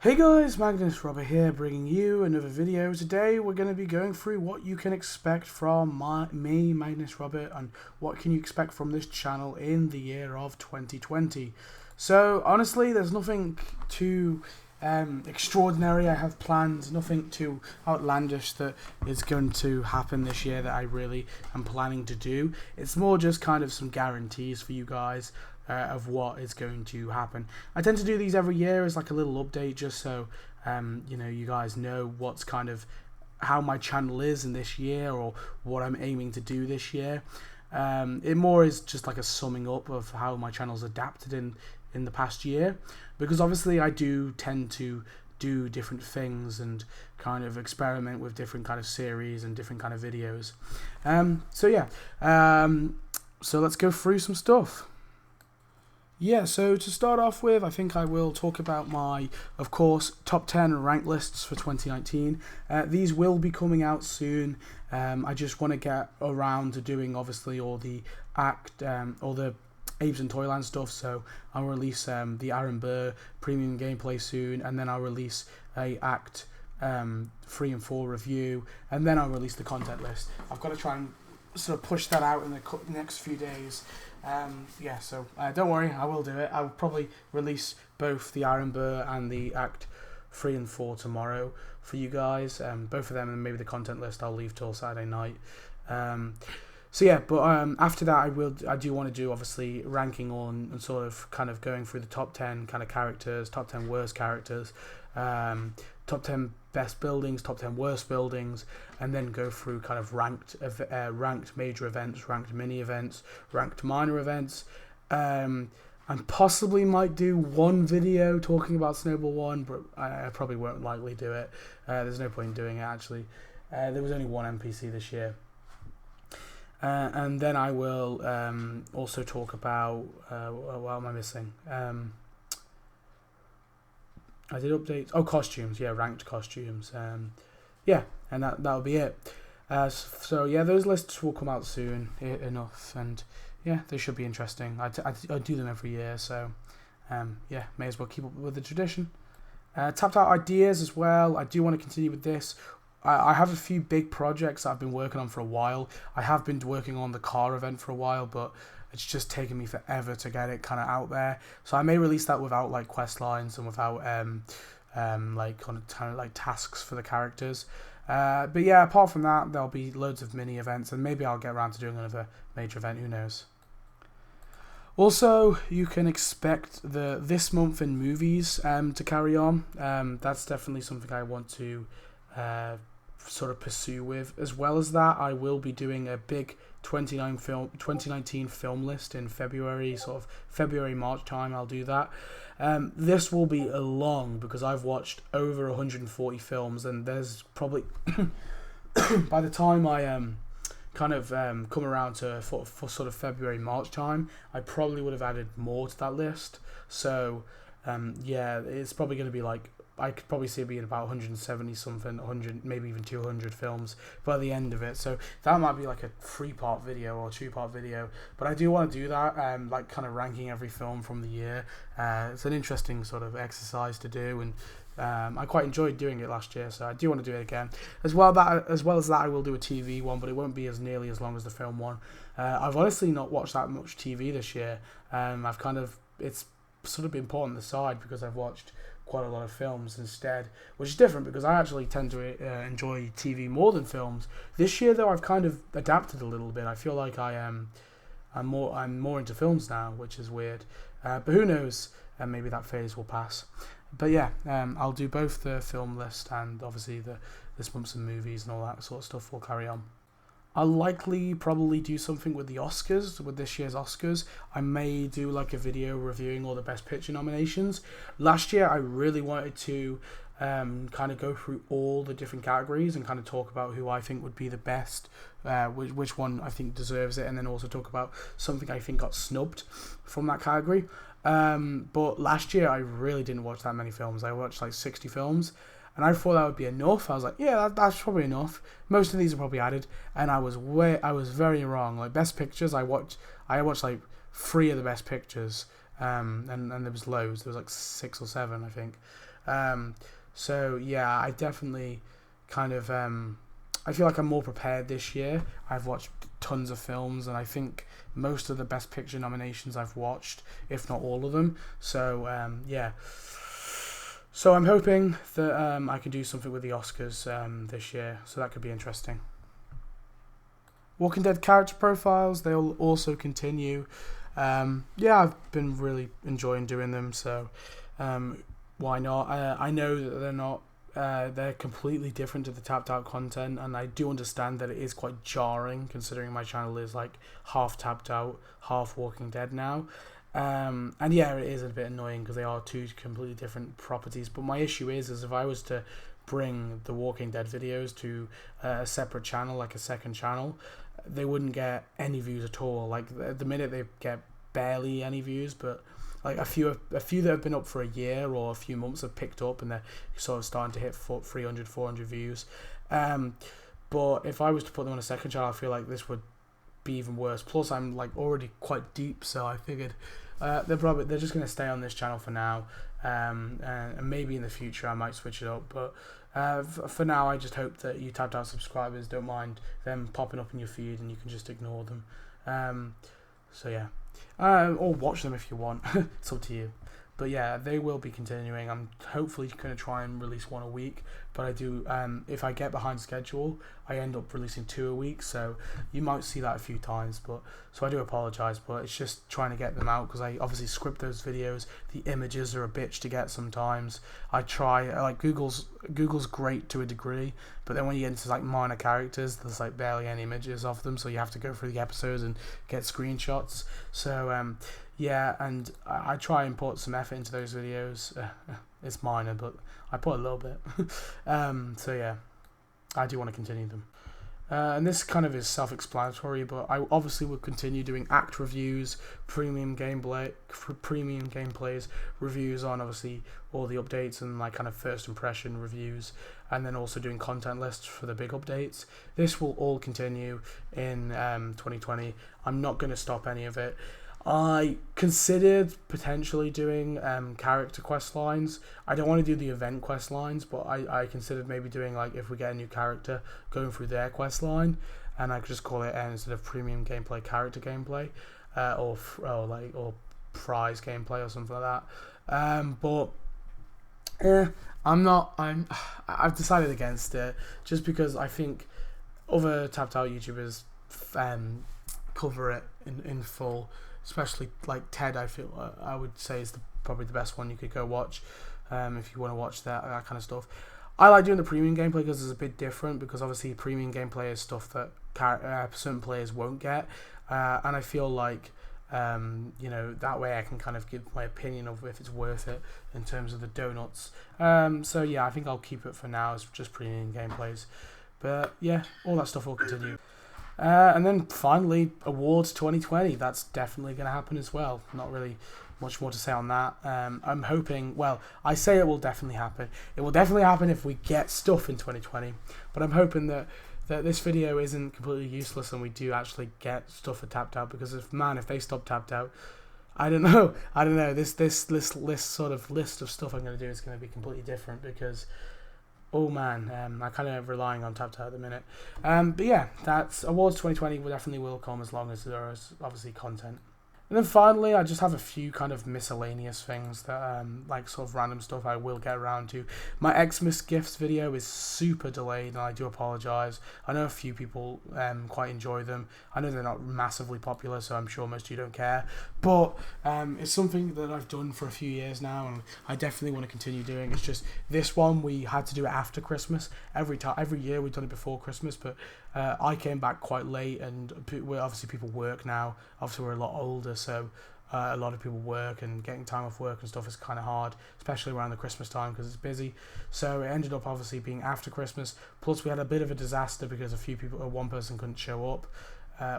Hey guys, MagnusRobert here, bringing you another video. Today we're going to be going through what you can expect from me, MagnusRobert, and what can you expect from this channel in the year of 2020. So honestly, there's nothing too extraordinary I have planned, nothing too outlandish that is going to happen this year that I really am planning to do. It's more just kind of some guarantees for you guys of what is going to happen. I tend to do these every year as like a little update, just so you guys know what's kind of how my channel is in this year or what I'm aiming to do this year. It more is just like a summing up of how my channel's adapted in the past year, because obviously I do tend to do different things and kind of experiment with different kind of series and different kind of videos. So let's go through some stuff. Yeah, so to start off with, I think I will talk about my, of course, top 10 rank lists for 2019. These will be coming out soon. I just want to get around to doing, obviously, all the all the Apes and Toyland stuff. So I'll release the Aaron Burr premium gameplay soon, and then I'll release a Act 3 and 4 review, and then I'll release the content list. I've got to try and sort of push that out in the next few days. So don't worry, I will do it. I will probably release both the Aaron Burr and the Act 3 and 4 tomorrow for you guys. Both of them, and maybe the content list I'll leave till Saturday night. After that I do want to do obviously ranking on and sort of kind of going through the top 10 kind of characters, top 10 worst characters, top 10 best buildings, top 10 worst buildings, and then go through kind of ranked major events, ranked mini events, ranked minor events, and possibly might do one video talking about Snowball 1, but I probably won't likely do it. There's no point in doing it, actually. There was only one NPC this year. And then I will also talk about what am I missing? I did updates. Oh, costumes. Yeah, ranked costumes. And that'll be it. So yeah, those lists will come out soon enough, and yeah, they should be interesting. I do them every year, so may as well keep up with the tradition. Tapped out ideas as well. I do want to continue with this. I have a few big projects that I've been working on for a while. I have been working on the car event for a while, but it's just taken me forever to get it kind of out there. So I may release that without like quest lines and without like tasks for the characters. But yeah, apart from that, there'll be loads of mini events, and maybe I'll get around to doing another major event. Who knows? Also, you can expect this month in movies to carry on. That's definitely something I want to sort of pursue with. As well as that, I will be doing a big 2019 film list in February, sort of February-March time. I'll do that. This will be long because I've watched over 140 films, and there's probably by the time I come around to for sort of February-March time, I probably would have added more to that list. So it's probably going to be like, I could probably see it being about 170 something, 100, maybe even 200 films by the end of it. So that might be like a 3-part video or 2-part video. But I do want to do that, like kind of ranking every film from the year. It's an interesting sort of exercise to do, and I quite enjoyed doing it last year, so I do want to do it again. As well as that, I will do a TV one, but it won't be as nearly as long as the film one. I've honestly not watched that much TV this year. It's sort of been put on the side because I've watched quite a lot of films instead, which is different because I actually tend to enjoy TV more than films. This year though, I've kind of adapted a little bit. I feel like I'm more into films now, which is weird, but who knows, maybe that phase will pass. But yeah, I'll do both the film list and obviously this month's in movies, and all that sort of stuff will carry on. I'll likely probably do something with the Oscars, with this year's Oscars. I may do like a video reviewing all the Best Picture nominations. Last year I really wanted to kind of go through all the different categories and kind of talk about who I think would be the best, which one I think deserves it, and then also talk about something I think got snubbed from that category. But last year I really didn't watch that many films. I watched like 60 films. And I thought that would be enough. I was like, yeah, that's probably enough. Most of these are probably added, and I was very wrong. Like Best Pictures, I watched like 3 of the Best Pictures, and there was loads. There was like 6 or 7, I think. So yeah, I definitely kind of I feel like I'm more prepared this year. I've watched tons of films, and I think most of the Best Picture nominations I've watched, if not all of them. So yeah. So I'm hoping that I can do something with the Oscars this year. So that could be interesting. Walking Dead character profiles, they'll also continue. Yeah, I've been really enjoying doing them, so why not? I know that they're completely different to the tapped out content, and I do understand that it is quite jarring considering my channel is like half tapped out, half Walking Dead now. And yeah, it is a bit annoying because they are two completely different properties. But my issue is if I was to bring the Walking Dead videos to a separate channel, like a second channel, they wouldn't get any views at all. Like at the minute they get barely any views, but like a few that have been up for a year or a few months have picked up, and they're sort of starting to hit 300, 400 views. But if I was to put them on a second channel, I feel like this would be even worse. Plus, I'm like already quite deep, so I figured they're just gonna stay on this channel for now, and maybe in the future I might switch it up. But for now, I just hope that you tapped out subscribers don't mind them popping up in your feed, and you can just ignore them. So yeah. Or watch them if you want. It's up to you. But yeah, they will be continuing. I'm hopefully going to try and release one a week. But I do, if I get behind schedule, I end up releasing 2 a week. So you might see that a few times. So I do apologise. But it's just trying to get them out because I obviously script those videos. The images are a bitch to get sometimes. I try, like Google's great to a degree. But then when you get into like minor characters, there's like barely any images of them. So you have to go through the episodes and get screenshots. So yeah, and I try and put some effort into those videos. It's minor, but I put a little bit. So yeah, I do want to continue them. And this kind of is self-explanatory, but I obviously will continue doing act reviews, premium gameplays, reviews on obviously all the updates and like kind of first impression reviews, and then also doing content lists for the big updates. This will all continue in 2020. I'm not going to stop any of it. I considered potentially doing character quest lines. I don't want to do the event quest lines, but I considered maybe doing like if we get a new character going through their quest line, and I could just call it instead of premium gameplay, character gameplay, or prize gameplay or something like that. But I've decided against it just because I think other tapped out YouTubers cover it in full. Especially like Ted, I would say is probably the best one you could go watch if you want to watch that kind of stuff. I like doing the premium gameplay because it's a bit different, because obviously premium gameplay is stuff that certain players won't get, and I feel like that way I can kind of give my opinion of if it's worth it in terms of the donuts. So yeah, I think I'll keep it for now as just premium gameplays, but yeah, all that stuff will continue. And then finally, Awards 2020. That's definitely going to happen as well. Not really much more to say on that. I'm hoping, well, I say it will definitely happen. It will definitely happen if we get stuff in 2020. But I'm hoping that this video isn't completely useless and we do actually get stuff for Tapped Out. Because if they stop Tapped Out, I don't know. This sort of list of stuff I'm going to do is going to be completely different because... oh man, I'm kind of relying on Tapped Out at the minute. But yeah, that's Awards 2020 definitely will come as long as there is obviously content. And then finally, I just have a few kind of miscellaneous things that, like sort of random stuff I will get around to. My Xmas gifts video is super delayed, and I do apologise. I know a few people quite enjoy them. I know they're not massively popular, so I'm sure most of you don't care. But it's something that I've done for a few years now, and I definitely want to continue doing. It's just this one we had to do it after Christmas. Every year we've done it before Christmas, but I came back quite late, and obviously people work now. Obviously we're a lot older, so a lot of people work, and getting time off work and stuff is kind of hard, especially around the Christmas time because it's busy. So it ended up obviously being after Christmas. Plus we had a bit of a disaster because one person couldn't show up.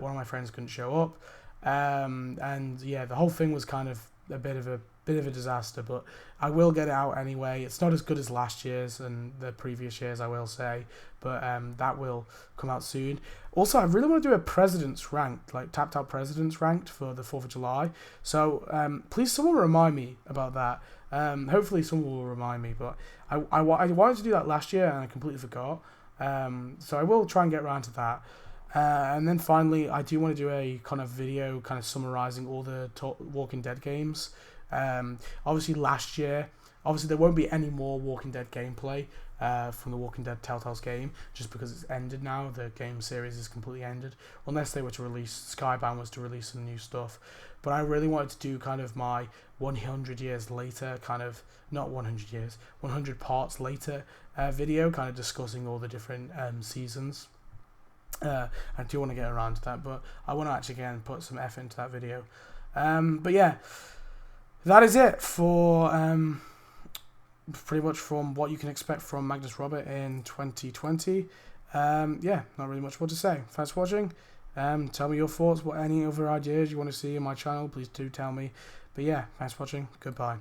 One of my friends couldn't show up, and yeah, the whole thing was kind of a bit of a disaster. But I will get it out anyway. It's not as good as last year's and the previous years, I will say, but that will come out soon. Also, I really want to do a President's Ranked, like Tapped Out President's Ranked for the 4th of July. So please someone remind me about that. Hopefully someone will remind me, but I wanted to do that last year and I completely forgot. So I will try and get around to that. And then finally, I do want to do a kind of video kind of summarizing all the Walking Dead games. Obviously last year, there won't be any more Walking Dead gameplay from the Walking Dead Telltale's game, just because it's ended now. The game series is completely ended, unless they were to release, Skybound was to release some new stuff. But I really wanted to do kind of my 100 years later, kind of, not 100 years, 100 parts later video, kind of discussing all the different seasons. I do want to get around to that, but I want to actually again put some effort into that video. But yeah, that is it for pretty much from what you can expect from MagnusRobert in 2020. Yeah, not really much more to say. Thanks for watching. Tell me your thoughts. What any other ideas you want to see in my channel, please do tell me. But yeah, thanks for watching. Goodbye.